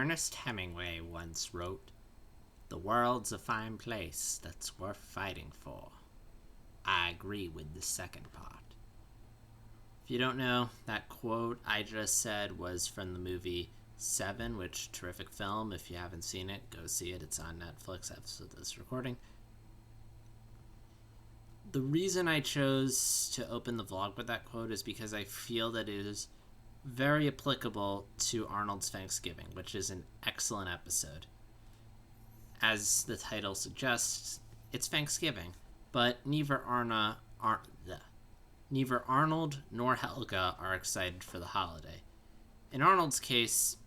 Ernest Hemingway once wrote, "The world's a fine place that's worth fighting for." I agree with the second part. If you don't know, that quote I just said was from the movie Seven, which terrific film. If you haven't seen it, go see it. It's on Netflix after this recording. The reason I chose to open the vlog with that quote is because I feel that it is very applicable to Arnold's Thanksgiving, which is an excellent episode. As the title suggests, it's Thanksgiving, but neither Arnold nor Helga are excited for the holiday. In Arnold's case,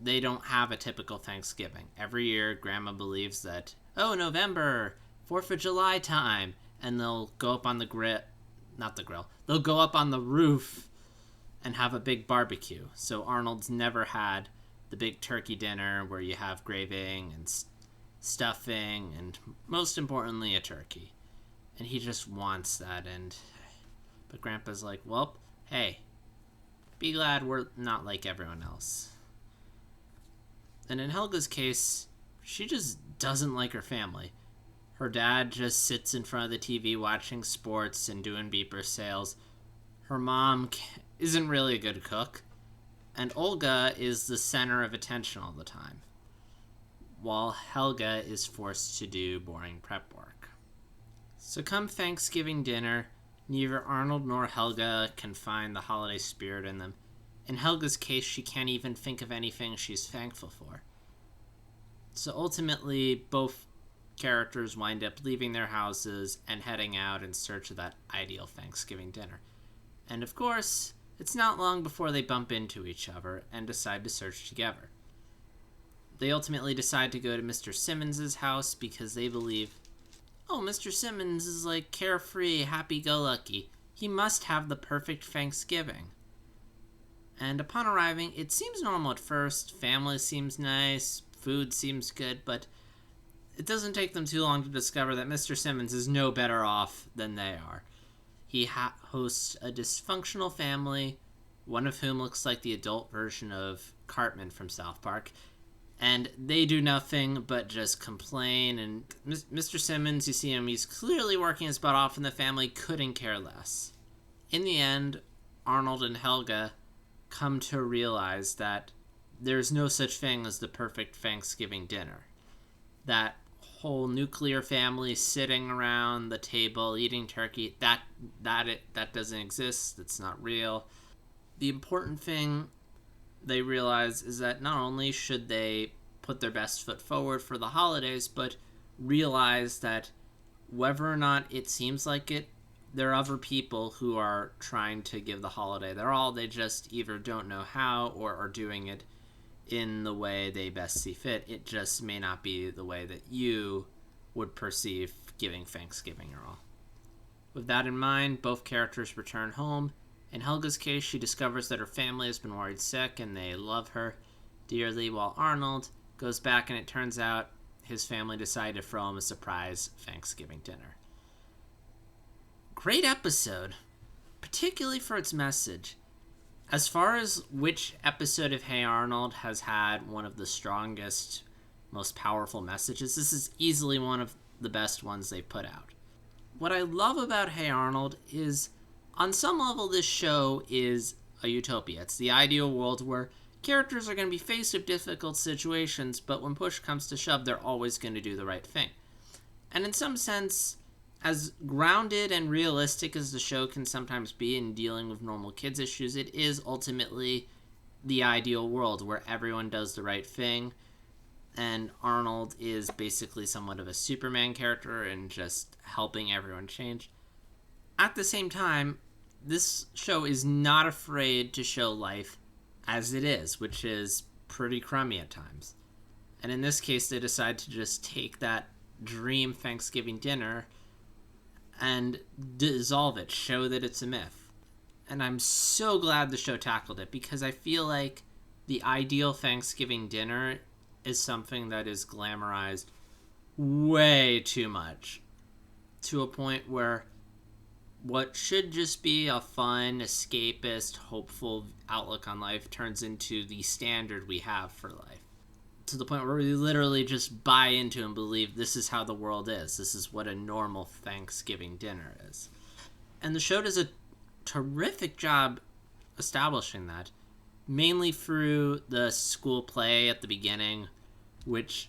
they don't have a typical Thanksgiving. Every year, Grandma believes that, November, 4th of July time, and they'll go up on they'll go up on the roof and have a big barbecue. So Arnold's never had the big turkey dinner where you have gravy and stuffing and, most importantly, a turkey. And he just wants that. But Grandpa's like, well, hey, be glad we're not like everyone else. And in Helga's case, she just doesn't like her family. Her dad just sits in front of the TV watching sports and doing beeper sales. Her mom isn't really a good cook. And Olga is the center of attention all the time, while Helga is forced to do boring prep work. So come Thanksgiving dinner, neither Arnold nor Helga can find the holiday spirit in them. In Helga's case, she can't even think of anything she's thankful for. So ultimately, both characters wind up leaving their houses and heading out in search of that ideal Thanksgiving dinner. And of course, it's not long before they bump into each other and decide to search together. They ultimately decide to go to Mr. Simmons' house because they believe, Mr. Simmons is like carefree, happy-go-lucky. He must have the perfect Thanksgiving. And upon arriving, it seems normal at first. Family seems nice, food seems good, but it doesn't take them too long to discover that Mr. Simmons is no better off than they are. He hosts a dysfunctional family, one of whom looks like the adult version of Cartman from South Park, and they do nothing but just complain. And Mr. Simmons, you see him, he's clearly working his butt off, and the family couldn't care less. In the end, Arnold and Helga come to realize that there's no such thing as the perfect Thanksgiving dinner. That whole nuclear family sitting around the table eating turkey, that doesn't exist. It's not real. The important thing they realize is that not only should they put their best foot forward for the holidays, but realize that whether or not it seems like it, there are other people who are trying to give the holiday their all. They just either don't know how or are doing it in the way they best see fit. It just may not be the way that you would perceive giving Thanksgiving your all. With that in mind, both characters return home. In Helga's case, she discovers that her family has been worried sick and they love her dearly, while Arnold goes back and it turns out his family decided to throw him a surprise Thanksgiving dinner. Great episode, particularly for its message. As far as which episode of Hey Arnold has had one of the strongest, most powerful messages, this is easily one of the best ones they've put out. What I love about Hey Arnold is, on some level, this show is a utopia. It's the ideal world where characters are going to be faced with difficult situations, but when push comes to shove, they're always going to do the right thing. And in some sense, as grounded and realistic as the show can sometimes be in dealing with normal kids' issues, it is ultimately the ideal world where everyone does the right thing, and Arnold is basically somewhat of a Superman character and just helping everyone change. At the same time, this show is not afraid to show life as it is, which is pretty crummy at times. And in this case, they decide to just take that dream Thanksgiving dinner and dissolve it, show that it's a myth. And I'm so glad the show tackled it, because I feel like the ideal Thanksgiving dinner is something that is glamorized way too much, to a point where what should just be a fun, escapist, hopeful outlook on life turns into the standard we have for life. to the point where we literally just buy into and believe this is how the world is. This is what a normal Thanksgiving dinner is. And the show does a terrific job establishing that, mainly through the school play at the beginning, which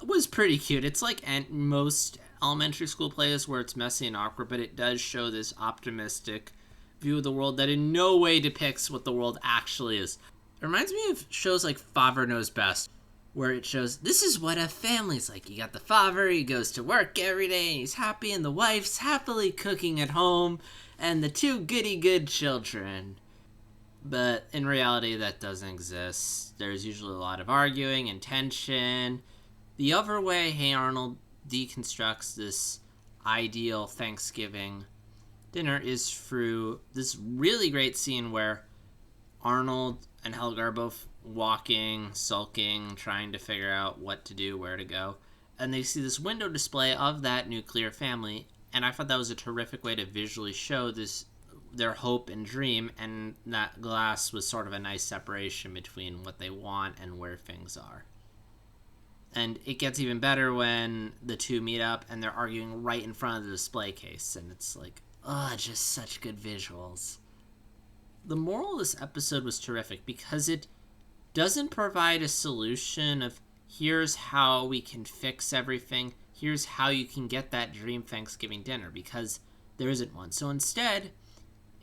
was pretty cute. It's like most elementary school plays where it's messy and awkward, but it does show this optimistic view of the world that in no way depicts what the world actually is. It reminds me of shows like Father Knows Best, where it shows this is what a family's like. You got the father, he goes to work every day, and he's happy, and the wife's happily cooking at home, and the two goody-good children. But in reality, that doesn't exist. There's usually a lot of arguing and tension. The other way Hey Arnold deconstructs this ideal Thanksgiving dinner is through this really great scene where Arnold and Helga are both walking, sulking, trying to figure out what to do, where to go. And they see this window display of that nuclear family. And I thought that was a terrific way to visually show their hope and dream. And that glass was sort of a nice separation between what they want and where things are. And it gets even better when the two meet up and they're arguing right in front of the display case. And it's like, just such good visuals. The moral of this episode was terrific because it doesn't provide a solution of here's how we can fix everything, here's how you can get that dream Thanksgiving dinner, because there isn't one. So instead,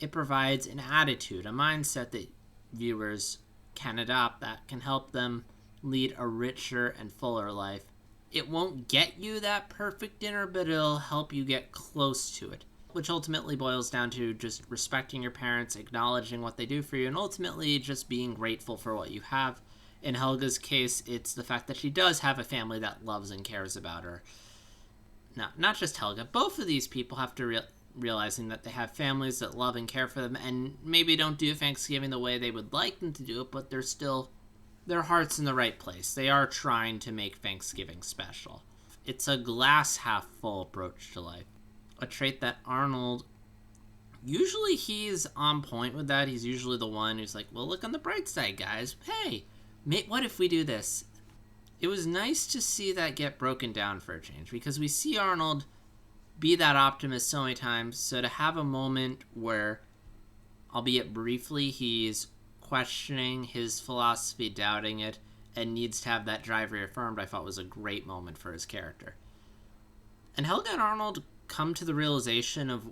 it provides an attitude, a mindset that viewers can adopt that can help them lead a richer and fuller life. It won't get you that perfect dinner, but it'll help you get close to it, which ultimately boils down to just respecting your parents, acknowledging what they do for you, and ultimately just being grateful for what you have. In Helga's case, it's the fact that she does have a family that loves and cares about her. Now, not just Helga. Both of these people have to realizing that they have families that love and care for them, and maybe don't do Thanksgiving the way they would like them to do it, but they're still, their heart's in the right place. They are trying to make Thanksgiving special. It's a glass half full approach to life. A trait that Arnold, usually he's on point with that. He's usually the one who's like, well, look on the bright side, guys. Hey, what if we do this? It was nice to see that get broken down for a change, because we see Arnold be that optimist so many times. So to have a moment where, albeit briefly, he's questioning his philosophy, doubting it, and needs to have that drive reaffirmed, I thought was a great moment for his character. And Helga and Arnold come to the realization of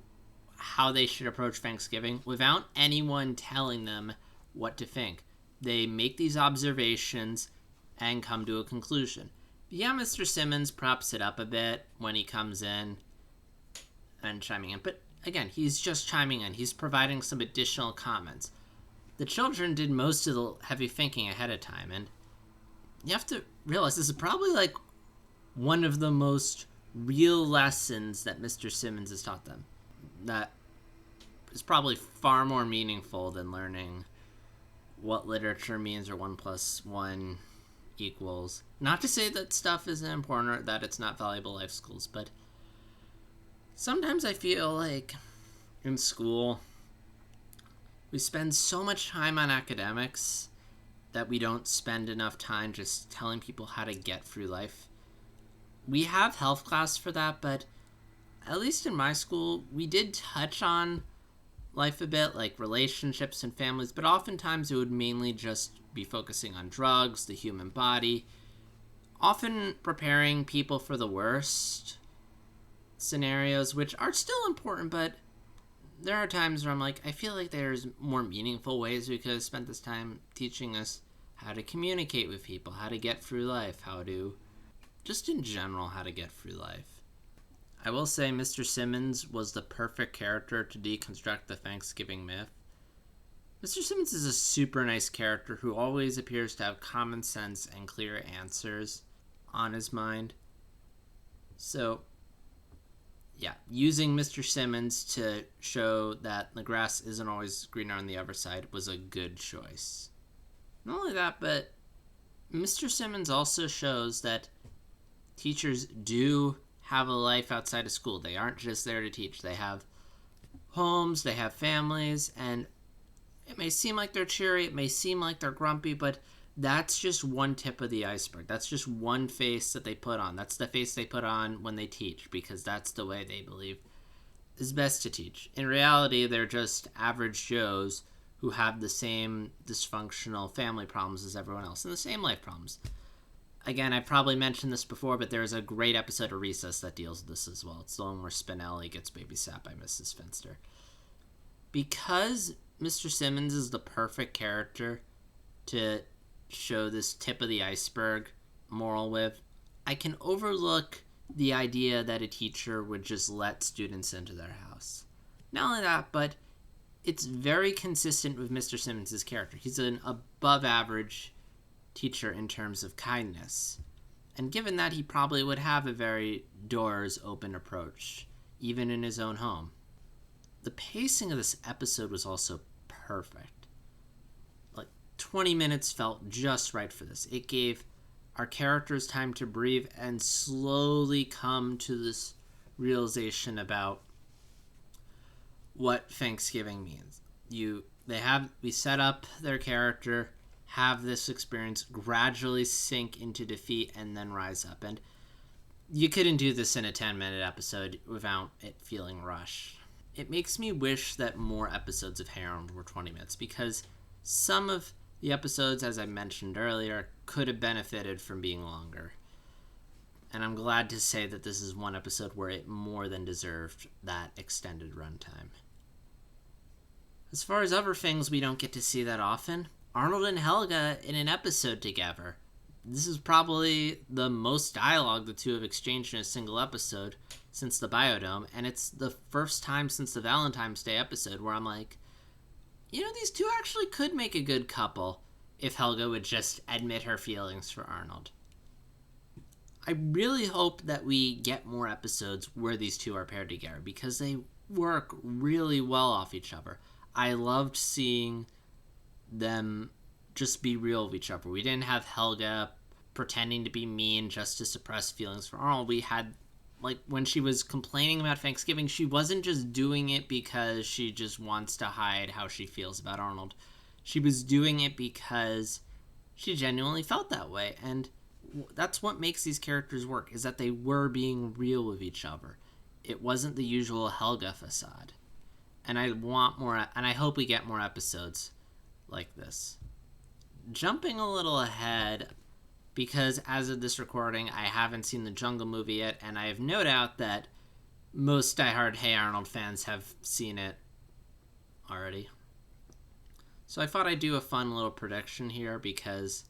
how they should approach Thanksgiving without anyone telling them what to think. They make these observations and come to a conclusion. Yeah, Mr. Simmons props it up a bit when he comes in and chiming in, but again, he's just chiming in. He's providing some additional comments. The children did most of the heavy thinking ahead of time, and you have to realize this is probably like one of the most real lessons that Mr. Simmons has taught them. That is probably far more meaningful than learning what literature means or 1 + 1 equals. Not to say that stuff isn't important or that it's not valuable life skills, but sometimes I feel like in school we spend so much time on academics that we don't spend enough time just telling people how to get through life. We have health class for that, but at least in my school, we did touch on life a bit, like relationships and families, but oftentimes it would mainly just be focusing on drugs, the human body, often preparing people for the worst scenarios, which are still important, but there are times where I'm like, I feel like there's more meaningful ways we could have spent this time teaching us how to communicate with people, how to get through life, just in general, how to get through life. I will say Mr. Simmons was the perfect character to deconstruct the Thanksgiving myth. Mr. Simmons is a super nice character who always appears to have common sense and clear answers on his mind. So, yeah, using Mr. Simmons to show that the grass isn't always greener on the other side was a good choice. Not only that, but Mr. Simmons also shows that teachers do have a life outside of school. They aren't just there to teach. They have homes, they have families, and it may seem like they're cheery, it may seem like they're grumpy, but that's just one tip of the iceberg. That's just one face that they put on. That's the face they put on when they teach, because that's the way they believe is best to teach. In reality, they're just average Joes who have the same dysfunctional family problems as everyone else and the same life problems. Again, I probably mentioned this before, but there's a great episode of Recess that deals with this as well. It's the one where Spinelli gets babysat by Mrs. Finster. Because Mr. Simmons is the perfect character to show this tip of the iceberg moral with, I can overlook the idea that a teacher would just let students into their house. Not only that, but it's very consistent with Mr. Simmons' character. He's an above average teacher in terms of kindness. And given that, he probably would have a very doors open approach, even in his own home. The pacing of this episode was also perfect. 20 minutes felt just right for this. It gave our characters time to breathe and slowly come to this realization about what Thanksgiving means. We set up their character, have this experience, gradually sink into defeat, and then rise up. And you couldn't do this in a 10-minute episode without it feeling rushed. It makes me wish that more episodes of Hey Arnold were 20 minutes, because some of the episodes, as I mentioned earlier, could have benefited from being longer. And I'm glad to say that this is one episode where it more than deserved that extended runtime. As far as other things we don't get to see that often, Arnold and Helga in an episode together. This is probably the most dialogue the two have exchanged in a single episode since the Biodome, and it's the first time since the Valentine's Day episode where I'm like, these two actually could make a good couple if Helga would just admit her feelings for Arnold. I really hope that we get more episodes where these two are paired together, because they work really well off each other. I loved seeing them just be real with each other. We didn't have Helga pretending to be mean just to suppress feelings for Arnold. We had, when she was complaining about Thanksgiving, she wasn't just doing it because she just wants to hide how she feels about Arnold. She was doing it because she genuinely felt that way. And that's what makes these characters work, is that they were being real with each other. It wasn't the usual Helga facade. And I want more, and I hope we get more episodes like this. Jumping a little ahead, because as of this recording, I haven't seen the Jungle movie yet, and I have no doubt that most diehard Hey Arnold fans have seen it already. So I thought I'd do a fun little prediction here, because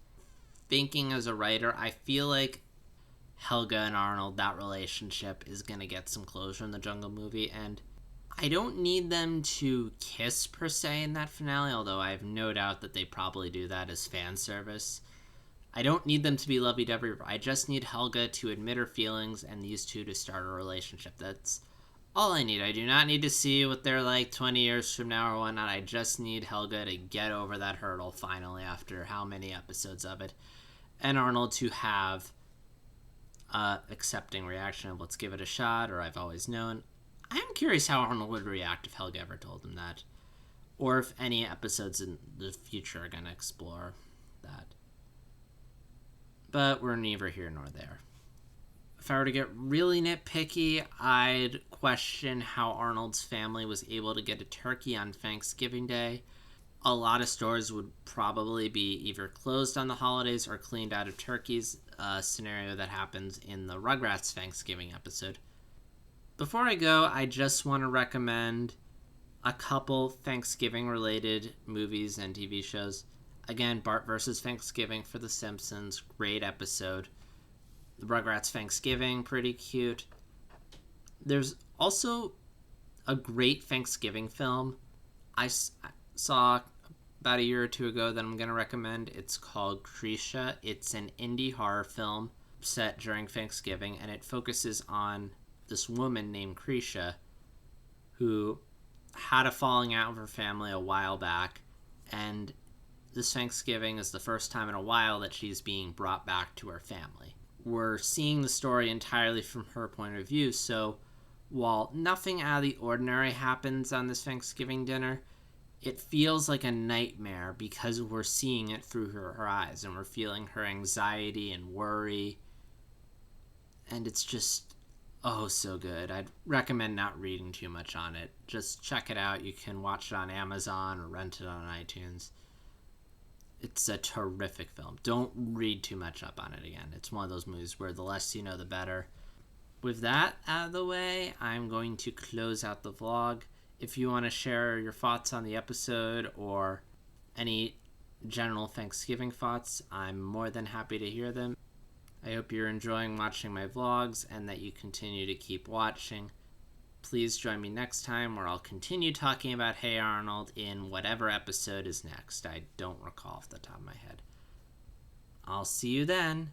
thinking as a writer, I feel like Helga and Arnold, that relationship is going to get some closure in the Jungle movie, and I don't need them to kiss per se in that finale, although I have no doubt that they probably do that as fan service. I don't need them to be lovey-dovey. I just need Helga to admit her feelings and these two to start a relationship. That's all I need. I do not need to see what they're like 20 years from now or whatnot. I just need Helga to get over that hurdle finally after how many episodes of it. And Arnold to have accepting reaction of let's give it a shot, or I've always known. I'm curious how Arnold would react if Helga ever told him that, or if any episodes in the future are going to explore that. But we're neither here nor there. If I were to get really nitpicky, I'd question how Arnold's family was able to get a turkey on Thanksgiving Day. A lot of stores would probably be either closed on the holidays or cleaned out of turkeys, a scenario that happens in the Rugrats Thanksgiving episode. Before I go, I just want to recommend a couple Thanksgiving-related movies and TV shows. Again, Bart vs. Thanksgiving for The Simpsons, great episode. The Rugrats Thanksgiving, pretty cute. There's also a great Thanksgiving film I saw about a year or two ago that I'm going to recommend. It's called Krisha. It's an indie horror film set during Thanksgiving, and it focuses on this woman named Krisha who had a falling out with her family a while back, and this Thanksgiving is the first time in a while that she's being brought back to her family. We're seeing the story entirely from her point of view, so while nothing out of the ordinary happens on this Thanksgiving dinner, it feels like a nightmare because we're seeing it through her eyes and we're feeling her anxiety and worry. And it's just, oh, so good. I'd recommend not reading too much on it. Just check it out. You can watch it on Amazon or rent it on iTunes. It's a terrific film. Don't read too much up on it again. It's one of those movies where the less you know, the better. With that out of the way, I'm going to close out the vlog. If you want to share your thoughts on the episode or any general Thanksgiving thoughts, I'm more than happy to hear them. I hope you're enjoying watching my vlogs and that you continue to keep watching. Please join me next time where I'll continue talking about Hey Arnold in whatever episode is next. I don't recall off the top of my head. I'll see you then.